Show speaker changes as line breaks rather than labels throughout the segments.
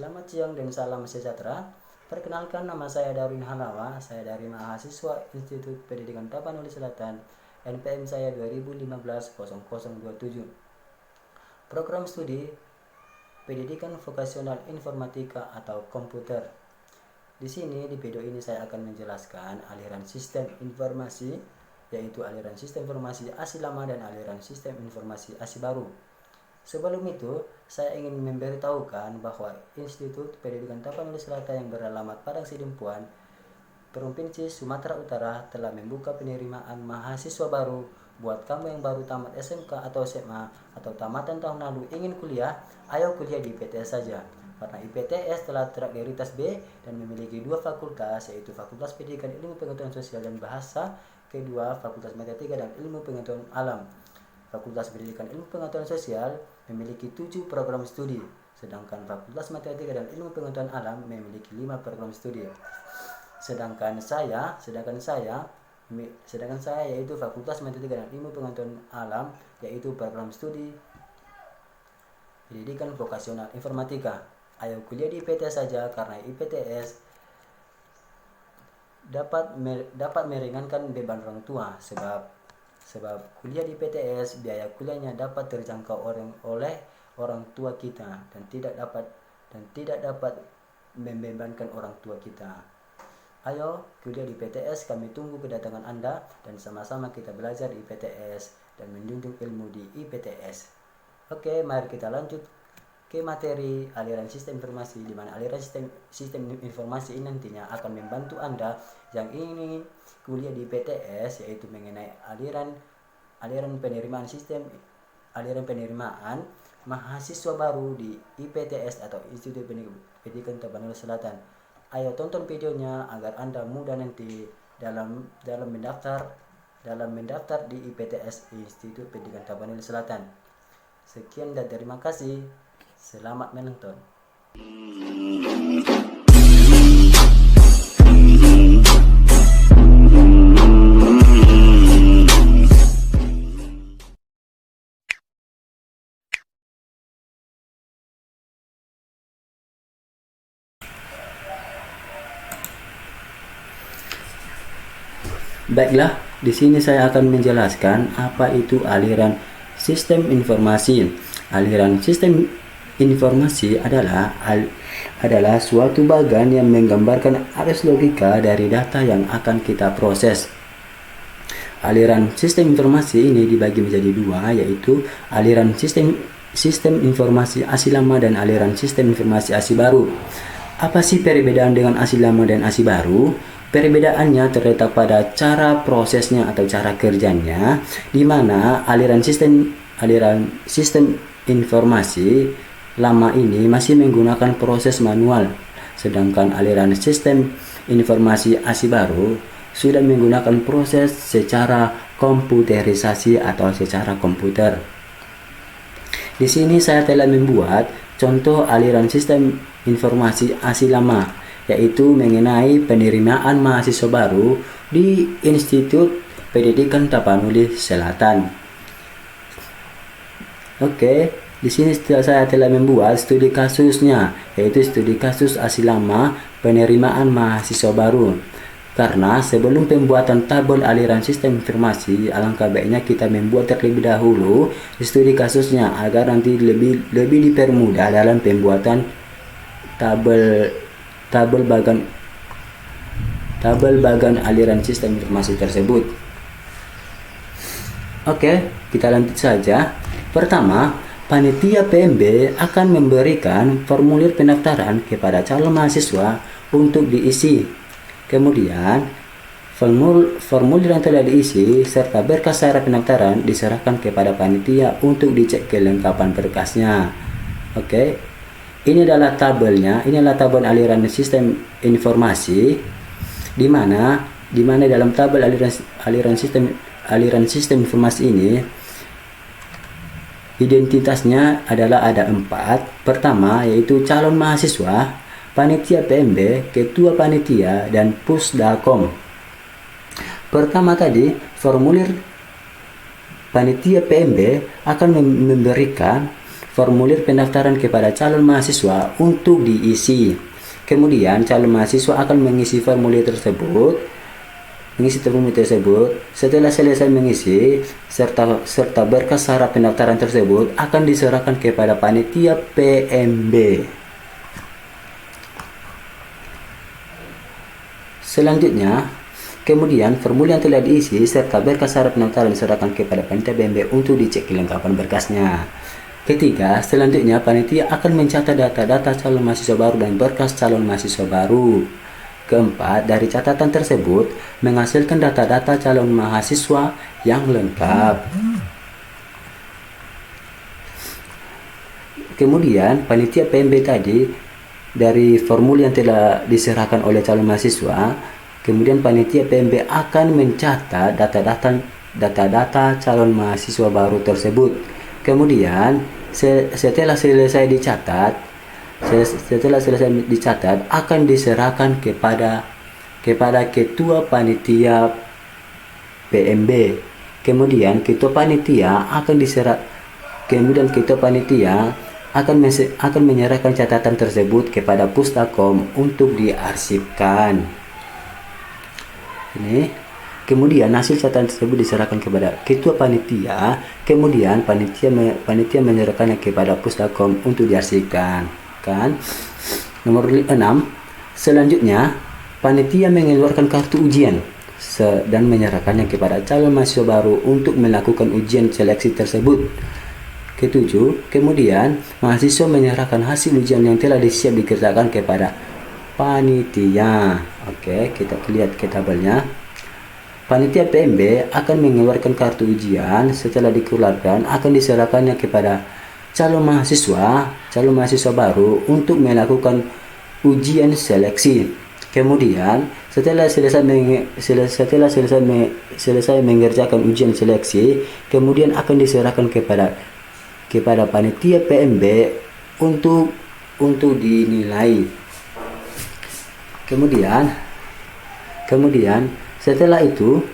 Selamat siang dan salam sejahtera. Perkenalkan, nama saya Darwin Halawa. Saya dari mahasiswa Institut Pendidikan Tapanuli Selatan. NPM saya 2015-0027. Program studi Pendidikan Vokasional Informatika atau Komputer. Di sini di video ini saya akan menjelaskan aliran sistem informasi, yaitu aliran sistem informasi ASI lama dan aliran sistem informasi ASI baru. Sebelum itu, saya ingin memberitahukan bahwa Institut Pendidikan Tapanuli Selatan yang beralamat Padang Sidempuan, Provinsi Sumatera Utara telah membuka penerimaan mahasiswa baru. Buat kamu yang baru tamat SMK atau SMA atau tamatan tahun lalu ingin kuliah, ayo kuliah di IPTS saja. Karena IPTS telah terakreditas B dan memiliki 2 fakultas, yaitu Fakultas Pendidikan Ilmu Pengetahuan Sosial dan Bahasa, kedua Fakultas Matematika dan Ilmu Pengetahuan Alam. Fakultas Pendidikan Ilmu Pengetahuan Sosial memiliki 7 program studi, sedangkan Fakultas Matematika dan Ilmu Pengetahuan Alam memiliki 5 program studi. Sedangkan saya yaitu Fakultas Matematika dan Ilmu Pengetahuan Alam, yaitu program studi Pendidikan Vokasional Informatika. Ayo kuliah di IPTS saja, karena IPTS dapat meringankan beban orang tua, sebab kuliah di PTS biaya kuliahnya dapat terjangkau oleh orang tua kita dan tidak dapat membebankan orang tua kita. Ayo kuliah di PTS, kami tunggu kedatangan Anda dan sama-sama kita belajar di PTS dan menjunjung ilmu di IPTS. Oke, mari kita lanjut ke materi aliran sistem informasi, di mana aliran sistem informasi ini nantinya akan membantu Anda yang ingin kuliah di PTS, yaitu mengenai aliran penerimaan mahasiswa baru di IPTS atau Institut Pendidikan Tapanuli Selatan. Ayo tonton videonya agar Anda mudah nanti dalam mendaftar di IPTS Institut Pendidikan Tapanuli Selatan. Sekian dan terima kasih. Selamat menonton. Baiklah, di sini saya akan menjelaskan apa itu aliran sistem informasi. Aliran sistem informasi adalah suatu bagan yang menggambarkan arus logika dari data yang akan kita proses. Aliran sistem informasi ini dibagi menjadi 2, yaitu aliran sistem informasi ASI lama dan aliran sistem informasi ASI baru. Apa sih perbedaan dengan ASI lama dan ASI baru? Perbedaannya terletak pada cara prosesnya atau cara kerjanya, di mana aliran sistem informasi lama ini masih menggunakan proses manual, sedangkan aliran sistem informasi ASI baru sudah menggunakan proses secara komputerisasi atau secara komputer. Di sini saya telah membuat contoh aliran sistem informasi ASI lama, yaitu mengenai penerimaan mahasiswa baru di Institut Pendidikan Tapanuli Selatan. Oke. Di sini saya telah membuat studi kasusnya, yaitu studi kasus ASI lama penerimaan mahasiswa baru. Karena sebelum pembuatan tabel aliran sistem informasi, alangkah baiknya kita membuat terlebih dahulu studi kasusnya agar nanti lebih dipermudah dalam pembuatan tabel bagan aliran sistem informasi tersebut. Oke, kita lanjut saja. Pertama, panitia PMB akan memberikan formulir pendaftaran kepada calon mahasiswa untuk diisi. Kemudian, formulir yang telah diisi serta berkas syarat pendaftaran diserahkan kepada panitia untuk dicek kelengkapan berkasnya. Oke. Ini adalah tabelnya. Ini adalah tabel aliran sistem informasi, di mana dalam tabel aliran sistem informasi ini identitasnya adalah ada 4. Pertama, yaitu calon mahasiswa, panitia PMB, ketua panitia, dan pusdakom. Pertama tadi, formulir panitia PMB akan memberikan formulir pendaftaran kepada calon mahasiswa untuk diisi. Kemudian calon mahasiswa akan mengisi formulir tersebut. Setelah selesai mengisi serta berkas syarat pendaftaran tersebut akan diserahkan kepada panitia PMB. Selanjutnya, kemudian formulir yang telah diisi serta berkas syarat pendaftaran diserahkan kepada panitia PMB untuk dicek kelengkapan berkasnya. Ketiga, selanjutnya panitia akan mencatat data-data calon mahasiswa baru dan berkas calon mahasiswa baru. Keempat, dari catatan tersebut menghasilkan data-data calon mahasiswa yang lengkap. Kemudian panitia PMB tadi dari formulir yang telah diserahkan oleh calon mahasiswa, kemudian panitia PMB akan mencatat data-data calon mahasiswa baru tersebut. Kemudian setelah selesai dicatat akan diserahkan kepada ketua panitia PMB. Kemudian ketua panitia akan menyerahkan catatan tersebut kepada Pustakom untuk diarsipkan. Kemudian hasil catatan tersebut diserahkan kepada ketua panitia, kemudian panitia menyerahkannya kepada Pustakom untuk diarsipkan. Nomor 6, selanjutnya panitia mengeluarkan kartu ujian dan menyerahkannya kepada calon mahasiswa baru untuk melakukan ujian seleksi tersebut. Ketujuh, kemudian mahasiswa menyerahkan hasil ujian yang telah dikerjakan kepada panitia. Oke, kita lihat ke tabelnya. Panitia PMB akan mengeluarkan kartu ujian. Setelah dikeluarkan akan diserahkannya kepada calon mahasiswa baru untuk melakukan ujian seleksi. Kemudian setelah selesai mengerjakan ujian seleksi, kemudian akan diserahkan kepada panitia PMB untuk dinilai. Kemudian setelah itu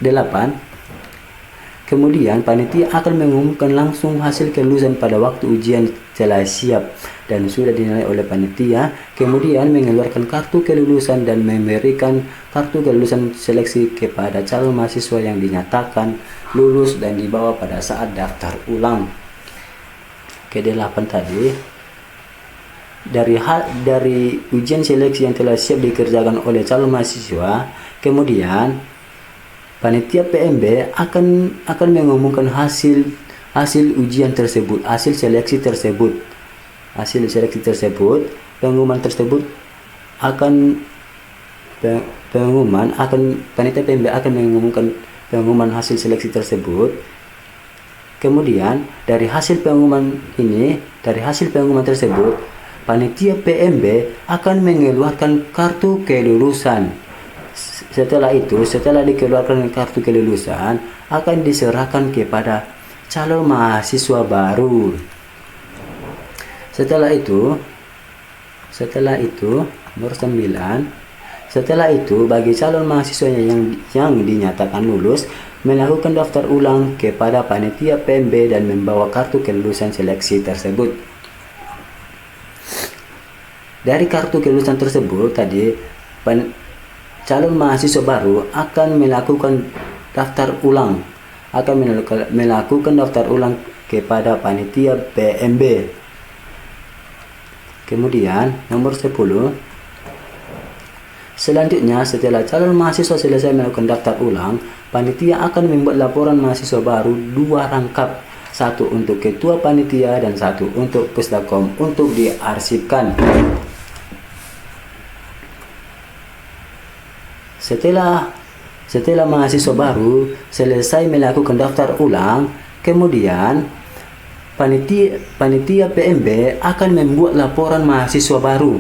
8, kemudian panitia akan mengumumkan langsung hasil kelulusan pada waktu ujian telah siap dan sudah dinilai oleh panitia, kemudian mengeluarkan kartu kelulusan dan memberikan kartu kelulusan seleksi kepada calon mahasiswa yang dinyatakan lulus dan dibawa pada saat daftar ulang. Ke-8 tadi, dari ujian seleksi yang telah siap dikerjakan oleh calon mahasiswa, kemudian panitia PMB akan mengumumkan hasil ujian tersebut, hasil seleksi tersebut. Pengumuman tersebut panitia PMB akan mengumumkan pengumuman hasil seleksi tersebut. Kemudian dari hasil pengumuman tersebut, panitia PMB akan mengeluarkan kartu kelulusan. Setelah dikeluarkan kartu kelulusan akan diserahkan kepada calon mahasiswa baru. Setelah itu nomor 9, setelah itu bagi calon mahasiswa yang dinyatakan lulus melakukan daftar ulang kepada panitia PMB dan membawa kartu kelulusan seleksi tersebut. Dari kartu kelulusan tersebut tadi, calon mahasiswa baru akan melakukan daftar ulang kepada panitia PMB. Kemudian nomor 10, selanjutnya setelah calon mahasiswa selesai melakukan daftar ulang, panitia akan membuat laporan mahasiswa baru 2 rangkap, 1 untuk ketua panitia dan 1 untuk Pustakom untuk diarsipkan. Setelah mahasiswa baru selesai melakukan daftar ulang, kemudian panitia PMB akan membuat laporan mahasiswa baru.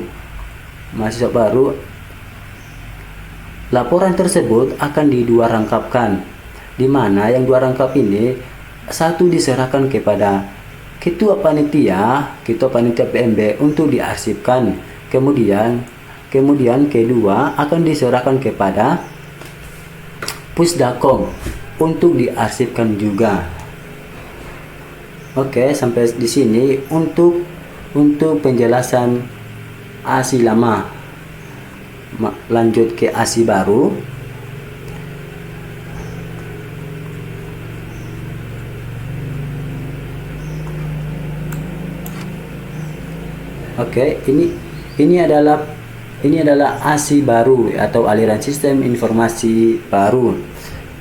Laporan tersebut akan di-2 rangkapkan, di mana yang 2 rangkap ini 1 diserahkan kepada ketua panitia PMB untuk diarsipkan. Kemudian kedua akan diserahkan kepada Pusdakom untuk diarsipkan juga. Oke, sampai di sini untuk penjelasan ASI lama. Lanjut ke ASI baru. Oke, ini adalah ASI baru atau aliran sistem informasi baru,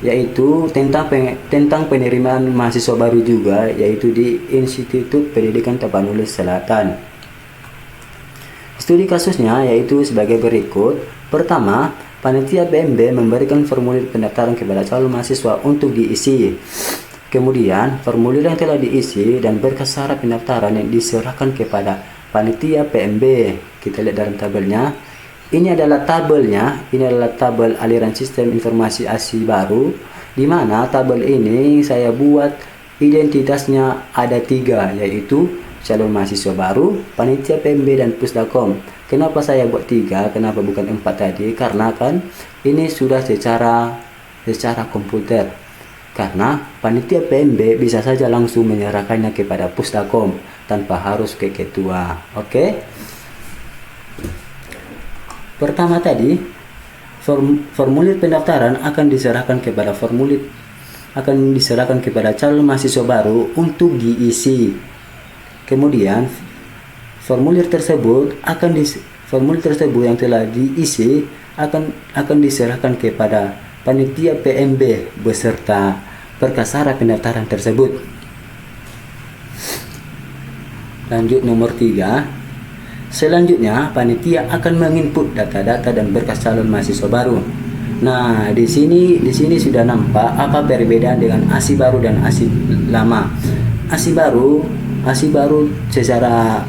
yaitu tentang penerimaan mahasiswa baru juga, yaitu di Institut Pendidikan Tapanuli Selatan. Studi kasusnya yaitu sebagai berikut. Pertama, panitia PMB memberikan formulir pendaftaran kepada calon mahasiswa untuk diisi. Kemudian, formulir yang telah diisi dan berkas syarat pendaftaran yang diserahkan kepada panitia PMB. Kita lihat dalam tabelnya. Ini adalah tabelnya. Ini adalah tabel aliran sistem informasi ASI baru, di mana tabel ini saya buat identitasnya ada 3, yaitu calon mahasiswa baru, panitia PMB, dan Pusdakom. Kenapa saya buat 3? Kenapa bukan 4 tadi? Karena kan ini sudah secara komputer. Karena panitia PMB bisa saja langsung menyerahkannya kepada Pusdakom tanpa harus ke ketua. Oke. Pertama tadi, formulir pendaftaran akan diserahkan kepada calon mahasiswa baru untuk diisi. Kemudian formulir tersebut yang telah diisi akan diserahkan kepada panitia PMB beserta berkas syarat pendaftaran tersebut. Lanjut nomor 3. Selanjutnya, panitia akan menginput data-data dan berkas calon mahasiswa baru. Nah, di sini sudah nampak apa perbedaan dengan ASI baru dan ASI lama. ASI baru secara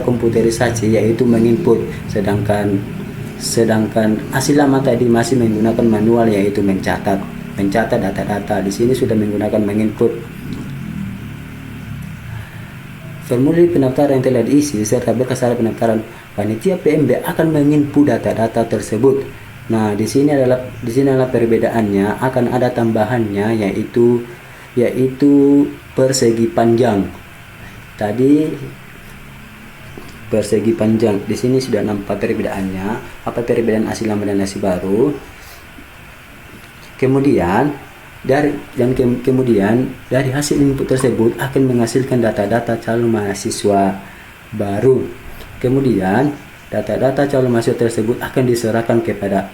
komputerisasi, yaitu menginput, sedangkan ASI lama tadi masih menggunakan manual, yaitu mencatat data-data. Di sini sudah menggunakan menginput. Formulir pendaftaran yang telah diisi serta berkas syarat pendaftaran, panitia PMB akan menginput data-data tersebut. Nah, di sini adalah perbedaannya, akan ada tambahannya, yaitu persegi panjang. Tadi persegi panjang. Di sini sudah nampak perbedaannya, apa perbedaan ASI lama dan ASI baru. Kemudian dari hasil input tersebut akan menghasilkan data-data calon mahasiswa baru. Kemudian data-data calon mahasiswa tersebut akan diserahkan kepada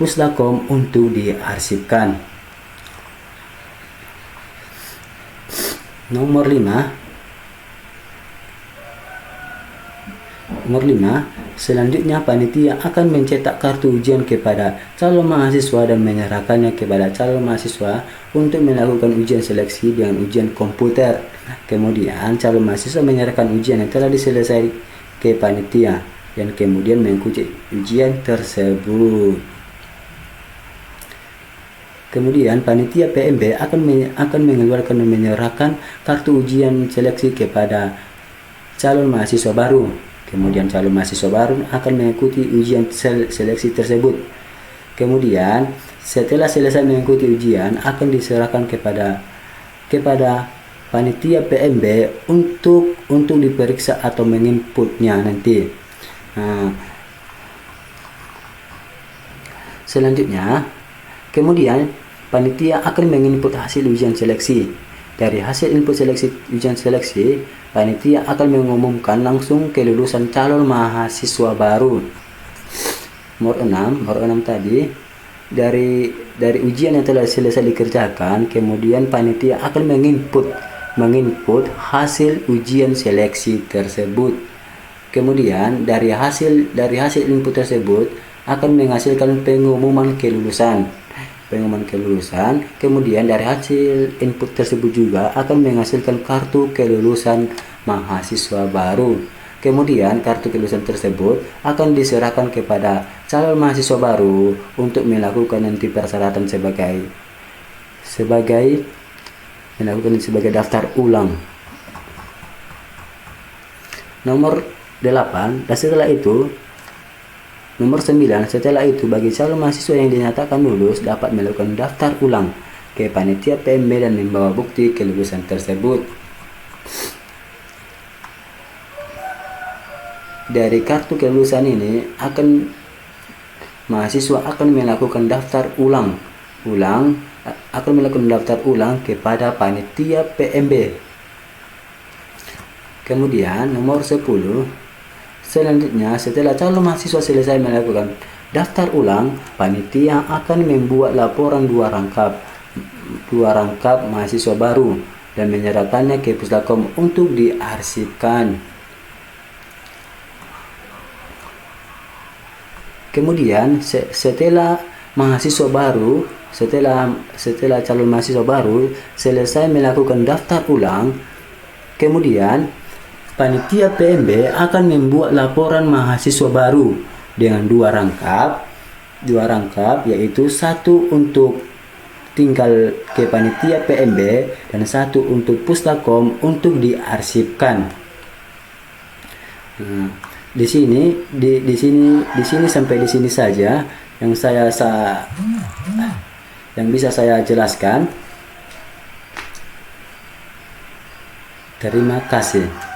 Pusdakom untuk diarsipkan. Nomor 5. Selanjutnya, panitia akan mencetak kartu ujian kepada calon mahasiswa dan menyerahkannya kepada calon mahasiswa untuk melakukan ujian seleksi dengan ujian komputer. Kemudian, calon mahasiswa menyerahkan ujian yang telah diselesaikan ke panitia dan kemudian mengikuti ujian tersebut. Kemudian, panitia PMB akan mengeluarkan dan menyerahkan kartu ujian seleksi kepada calon mahasiswa baru. Kemudian calon mahasiswa baru akan mengikuti ujian seleksi tersebut. Kemudian setelah selesai mengikuti ujian akan diserahkan kepada panitia PMB untuk diperiksa atau menginputnya nanti. Nah, selanjutnya, kemudian panitia akan menginput hasil ujian seleksi. Dari hasil input ujian seleksi, panitia akan mengumumkan langsung kelulusan calon mahasiswa baru. Nomor 6 tadi, dari ujian yang telah selesai dikerjakan, kemudian panitia akan menginput hasil ujian seleksi tersebut. Kemudian dari hasil input tersebut akan menghasilkan pengumuman kelulusan. Kemudian dari hasil input tersebut juga akan menghasilkan kartu kelulusan mahasiswa baru. Kemudian kartu kelulusan tersebut akan diserahkan kepada calon mahasiswa baru untuk melakukan nanti persyaratan sebagai daftar ulang. Nomor 8, dan setelah itu nomor 9, setelah itu bagi calon mahasiswa yang dinyatakan lulus dapat melakukan daftar ulang ke panitia PMB dan membawa bukti kelulusan tersebut. dari kartu kelulusan ini mahasiswa akan melakukan daftar ulang kepada panitia PMB. Kemudian nomor 10, selanjutnya setelah calon mahasiswa selesai melakukan daftar ulang, panitia akan membuat laporan dua rangkap mahasiswa baru dan menyerahkannya ke Pustakom untuk diarsipkan. Kemudian setelah calon mahasiswa baru selesai melakukan daftar ulang, kemudian panitia PMB akan membuat laporan mahasiswa baru dengan dua rangkap, yaitu satu untuk tinggal ke panitia PMB dan satu untuk Pustakom untuk diarsipkan. Di sini sampai di sini saja yang bisa saya jelaskan. Terima kasih.